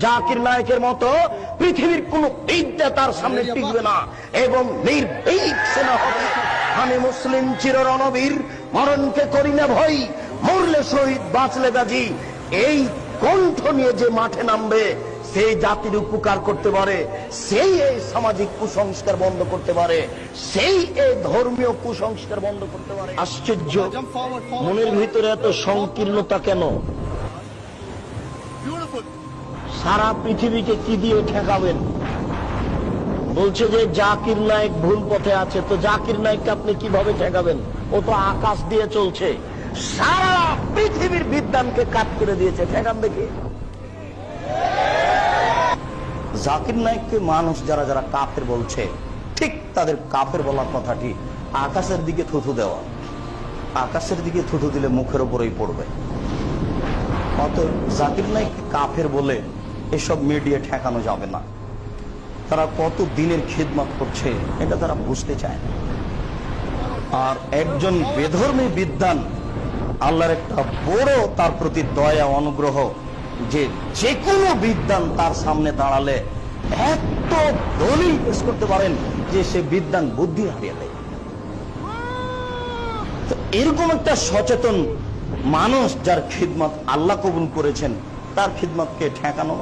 জাকির নায়েকের মতো পৃথিবীর কোন বিদ্যা তার সামনে টিকবে না এবং নির্ভীক সেনা হবে। আমি মুসলিম চির রণবীর, মরণকে করি না ভয়, মরলে শহীদ বাঁচলে গাজী। এই কণ্ঠ নিয়ে যে মাঠে নামবে, সেই জাতির উপকার করতে পারে, সেই এই সামাজিক কুসংস্কার বন্ধ করতে পারে, সেই এই ধর্মীয় কুসংস্কার বন্ধ করতে পারে। আশ্চর্য, মনের ভিতরে এত সংকীর্ণতা কেন? সারা পৃথিবীকে কি দিয়ে ঠেকাবেন? বলছে যে জাকির নায়েক ভুল পথে আছে, তো জাকির নায়েককে আপনি কিভাবে ঠেকাবেন? ও তো আকাশ দিয়ে চলছে, সারা পৃথিবীর বিদ্যানকে কাট করে দিয়েছে, ঠেকান দেখি। জাকির নায়েককে মানুষ যারা যারা কাফের বলছে, ঠিক তাদের কাফের বলার কথাটি আকাশের দিকে থুথু দেওয়া। আকাশের দিকে থুথু দিলে মুখের উপরেই পড়বে। অতএব জাকির নায়েককে কাফের বলে এসব মিডিয়া ঠেকানো যাবে না। তারা কত দিনের খিদমত করছে এটা তারা বুঝতে চায় না। আর একজন বেধর্মী বিদ্বান, আল্লাহর একটা বড় তার প্রতি দয়া অনুগ্রহ, যে যে কোনো বিদ্বান তার সামনে দাঁড়ালে এত দলিল পেশ করতে পারেন যে সে বিদ্বান বুদ্ধি হারিয়ে দেয়। তো এরকম একটা সচেতন মানুষ যার খিদমত আল্লাহ কবুল করেছেন, তার খিদমতকে ঠেকানো